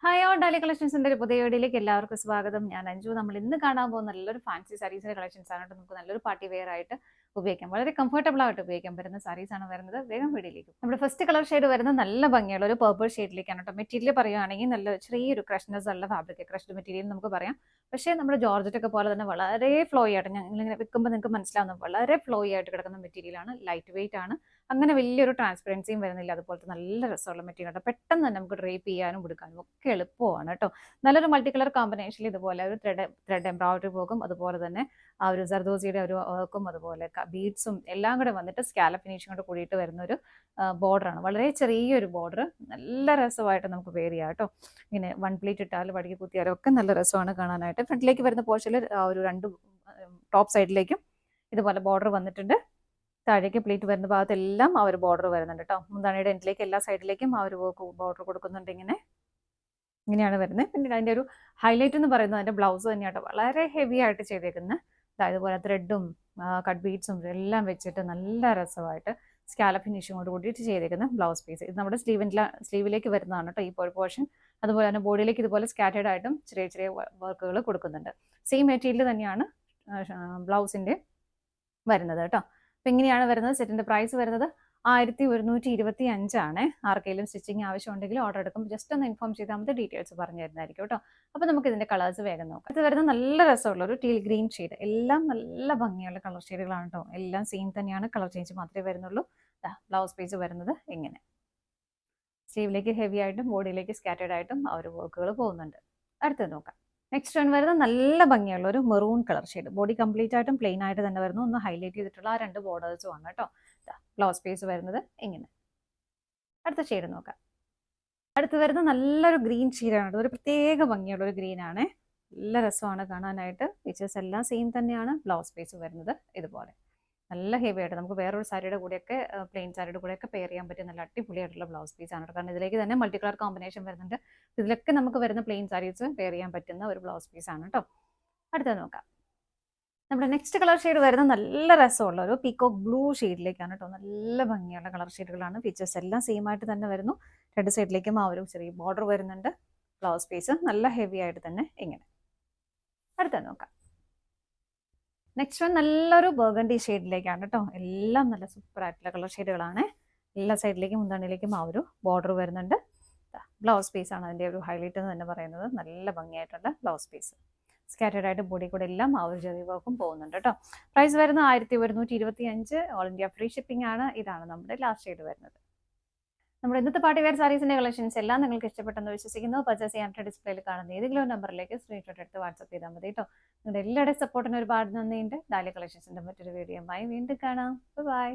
Hi all ഡാലി കളക്ഷൻസിന്റെ ഒരു പുതിയ വീഡിയോയിലേക്ക് എല്ലാവർക്കും സ്വാഗതം. ഞാൻ അഞ്ജു. നമ്മൾ ഇന്ന് കാണാൻ പോകുന്ന നല്ലൊരു ഫാൻസി സാരീസിന്റെ കളക്ഷൻസ് ആണ്. നമുക്ക് നല്ലൊരു പാർട്ടി വെയർ ആയിട്ട് ഉപയോഗിക്കാം, വളരെ കംഫർട്ടബിൾ ആയിട്ട് ഉപയോഗിക്കാൻ പറ്റുന്ന സാരീസ് ആണ് വരുന്നത്. വേഗം വീഡിയോയിലേക്ക്. നമ്മുടെ ഫസ്റ്റ് കളർ ഷെയ്ഡ് വരുന്നത് നല്ല ഭംഗിയുള്ള ഒരു പർപ്പിൾ ഷെയ്ഡിലേക്കാണ് കേട്ടോ. മെറ്റീരിയൽ പറയുകയാണെങ്കിൽ നല്ല ചെറിയൊരു ക്രഷ്നെസ് ഉള്ള ഫാബ്രിക്, ക്രഷ്ഡ് മെറ്റീരിയൽ നമുക്ക് പറയാം. പക്ഷേ നമ്മുടെ ജോർജറ്റ് ഒക്കെ പോലെ തന്നെ വളരെ ഫ്ലോയി ആയിട്ട്, ഞങ്ങളിങ്ങനെ വെക്കുമ്പോൾ നിങ്ങൾക്ക് മനസ്സിലാവുന്നത് വളരെ ഫ്ലോയി ആയിട്ട് കിടക്കുന്ന മെറ്റീരിയൽ ആണ്. ലൈറ്റ് വെയിറ്റ് ആണ്, അങ്ങനെ വലിയൊരു ട്രാൻസ്പെറൻസിയും വരുന്നില്ല. അതുപോലത്തെ നല്ല രസമുള്ള മെറ്റീരിയൽ ആണ്. പെട്ടെന്ന് തന്നെ നമുക്ക് ഡ്രേപ്പ് ചെയ്യാനും എടുക്കാനും ഒക്കെ എളുപ്പമാണ് കേട്ടോ. നല്ലൊരു മൾട്ടി കളർ കോമ്പിനേഷനിൽ ഇതുപോലെ ഒരു ത്രെഡ് എംബ്രോയിഡറി പോകും, അതുപോലെ തന്നെ ആ ഒരു ജർദോസിയുടെ ഒരു വർക്കും, അതുപോലെ ബീഡ്സും എല്ലാം കൂടെ വന്നിട്ട് സ്കാലപ്പ് ഫിനിഷിംഗ് കൂടെ കൂടിയിട്ട് വരുന്ന ഒരു ബോർഡറാണ്. വളരെ ചെറിയൊരു ബോർഡർ, നല്ല രസമായിട്ട് നമുക്ക് വെയർ ചെയ്യാം കേട്ടോ. ഇങ്ങനെ വൺ പ്ലീറ്റ് ഇട്ടാലും വടിക്ക് കുത്തിയാലും ഒക്കെ നല്ല രസമാണ് കാണാനായിട്ട്. ഫ്രണ്ടിലേക്ക് വരുന്ന പോർഷനിൽ ഒരു രണ്ട് ടോപ്പ് സൈഡിലേക്കും ഇതുപോലെ ബോർഡർ വന്നിട്ടുണ്ട്. താഴേക്ക് പ്ലീറ്റ് വരുന്ന ഭാഗത്തെല്ലാം ആ ഒരു ബോർഡർ വരുന്നുണ്ട് കേട്ടോ. മുന്താണിയുടെ എൻഡിലേക്ക് എല്ലാ സൈഡിലേക്കും ആ ഒരു ബോർഡർ കൊടുക്കുന്നുണ്ട്. ഇങ്ങനെയാണ് വരുന്നത്. പിന്നീട് അതിൻ്റെ ഒരു ഹൈലൈറ്റ് എന്ന് പറയുന്നത് അതിൻ്റെ ബ്ലൗസ് തന്നെയാട്ടോ. വളരെ ഹെവി ആയിട്ട് ചെയ്തേക്കുന്നത്. ഇതുപോലെ ത്രെഡും കട്ട് ബീഡ്സും എല്ലാം വെച്ചിട്ട് നല്ല രസമായിട്ട് സ്കാലപ്പ് ഫിനിഷിങ്ങോട് കൂടിയിട്ട് ചെയ്തേക്കുന്ന ബ്ലൗസ് പീസ്. ഇത് നമ്മുടെ സ്ലീവിലേക്ക് വരുന്നതാണ് കേട്ടോ ഈ പോർഷൻ. അതുപോലെ തന്നെ ബോഡിയിലേക്ക് ഇതുപോലെ സ്കാറ്റേഡ് ആയിട്ടും ചെറിയ ചെറിയ വർക്കുകൾ കൊടുക്കുന്നുണ്ട്. സെയിം മെറ്റീരിയൽ തന്നെയാണ് ബ്ലൗസിൻ്റെ വരുന്നത് കേട്ടോ. അപ്പം ഇങ്ങനെയാണ് വരുന്നത്. സെറ്റിൻ്റെ പ്രൈസ് വരുന്നത് 1125 ആണ്. ആർക്കെങ്കിലും സ്റ്റിച്ചിങ് ആവശ്യമുണ്ടെങ്കിൽ ഓർഡർ എടുക്കും, ജസ്റ്റ് ഒന്ന് ഇൻഫോം ചെയ്താൽ മതി, ഡീറ്റെയിൽസ് പറഞ്ഞു തരുന്നതായിരിക്കും കേട്ടോ. അപ്പോൾ നമുക്ക് ഇതിൻ്റെ കളേഴ്സ് വേഗം നോക്കാം. ഇത് വരുന്നത് നല്ല രസമുള്ള ഒരു ടീൽ ഗ്രീൻ ഷെയ്ഡ്. എല്ലാം നല്ല ഭംഗിയുള്ള കളർ ഷെയ്ഡുകളാണ് കേട്ടോ. എല്ലാം സെയിം തന്നെയാണ്, കളർ ചേഞ്ച് മാത്രമേ വരുന്നുള്ളൂ. ബ്ലൗസ് പീസ് വരുന്നത് ഇങ്ങനെ. സ്ലീവിലേക്ക് ഹെവി ആയിട്ടും ബോഡിയിലേക്ക് സ്കാറ്റേഡ് ആയിട്ടും ആ ഒരു വർക്കുകൾ പോകുന്നുണ്ട്. അടുത്തത് നോക്കാം. നെക്സ്റ്റ് വൺ വരുന്നത് നല്ല ഭംഗിയുള്ള ഒരു maroon colour shade. Body complete ആയിട്ടും പ്ലെയിൻ ആയിട്ട് തന്നെ വരുന്നു. ഒന്ന് ഹൈലൈറ്റ് ചെയ്തിട്ടുള്ള ആ രണ്ട് ബോർഡേഴ്സും ആണ് കേട്ടോ. ബ്ലൗസ് പീസ് വരുന്നത് ഇങ്ങനെ. അടുത്ത ഷെയ്ഡ് നോക്കാം. അടുത്ത് വരുന്നത് നല്ലൊരു ഗ്രീൻ ഷെയ്ഡാണ്. ഒരു പ്രത്യേക ഭംഗിയുള്ള ഒരു ഗ്രീൻ ആണ്. നല്ല രസമാണ് കാണാനായിട്ട്. ഫീച്ചേഴ്സ് എല്ലാം സെയിം തന്നെയാണ്. ബ്ലൗസ് പീസ് വരുന്നത് ഇതുപോലെ നല്ല ഹെവി ആയിട്ട് നമുക്ക് വേറൊരു സാരിയുടെ കൂടെയൊക്കെ പ്ലെയിൻ സാരിയുടെ കൂടെയൊക്കെ പെയർ ചെയ്യാൻ പറ്റിയ നല്ല അടിപൊളിയായിട്ടുള്ള ബ്ലൗസ് പീസ് ആണ്. കാരണം ഇതിലേക്ക് തന്നെ മൾട്ടി കളർ കോമ്പിനേഷൻ വരുന്നുണ്ട്. ഇതിലൊക്കെ നമുക്ക് വരുന്ന പ്ലെയിൻ സാരീസ് പെയർ ചെയ്യാൻ പറ്റുന്ന ഒരു ബ്ലൗസ് പീസ് ആണ് കേട്ടോ. അടുത്തത് നോക്കാം. നമ്മുടെ നെക്സ്റ്റ് കളർ ഷെയ്ഡ് വരുന്നത് നല്ല രസമുള്ള ഒരു പീക്കോക്ക് ബ്ലൂ ഷെയ്ഡിലേക്കാണ് കേട്ടോ. നല്ല ഭംഗിയുള്ള കളർ ഷെയ്ഡുകളാണ്. ഫീച്ചേഴ്സ് എല്ലാം സെയിം ആയിട്ട് തന്നെ വരുന്നു. രണ്ട് സൈഡിലേക്കും ആ ഒരു ചെറിയ ബോർഡർ വരുന്നുണ്ട്. ബ്ലൗസ് പീസ് നല്ല ഹെവി ആയിട്ട് തന്നെ ഇങ്ങനെ. അടുത്തത് നോക്കാം. നെക്സ്റ്റ് വൺ നല്ലൊരു ബർഗണ്ടി ഷെയ്ഡിലേക്കാണ് കേട്ടോ. എല്ലാം നല്ല സൂപ്പർ ആയിട്ടുള്ള കളർ ഷെയ്ഡുകളാണ്. എല്ലാ സൈഡിലേക്കും മുന്താണിയിലേക്കും ആ ഒരു ബോർഡർ വരുന്നുണ്ട്. ബ്ലൗസ് പീസ് ആണ് അതിൻ്റെ ഒരു ഹൈലൈറ്റ് എന്ന് തന്നെ പറയുന്നത്. നല്ല ഭംഗിയായിട്ടുള്ള ബ്ലൗസ് പീസ്. സ്കാറ്റേഡ് ആയിട്ട് ബോഡി കൂടെ എല്ലാം ആ ഒരു ചെറിയ വർക്കും പോകുന്നുണ്ട് കേട്ടോ. പ്രൈസ് വരുന്നത് 1125. ഓൾ ഇന്ത്യ ഫ്രീ ഷിപ്പിംഗ് ആണ്. ഇതാണ് നമ്മുടെ ലാസ്റ്റ് ഷെയ്ഡ് വരുന്നത്. നമ്മുടെ ഇന്നത്തെ പാർട്ടി വെയർ സാരീസിന്റെ കളക്ഷൻസ് എല്ലാം നിങ്ങൾക്ക് ഇഷ്ടപ്പെട്ടെന്ന് വിശ്വസിക്കുന്നു. പർച്ചേസ് ചെയ്യാനായിട്ട് ഡിസ്പ്ലേയിൽ കാണുന്ന ഏതെങ്കിലും നമ്പറിലേക്ക് സ്ക്രീൻഷോട്ട് എടുത്ത് വാട്സ്ആപ്പ് ചെയ്താൽ മതി കേട്ടോ. നിങ്ങളുടെ എല്ലാവരുടെയും സപ്പോർട്ടിന് ഒരുപാട് നന്ദിയുണ്ട്. ഡാലി കളക്ഷൻസിന്റെ മറ്റൊരു വീഡിയോയുമായി വീണ്ടും കാണാം. ബൈ.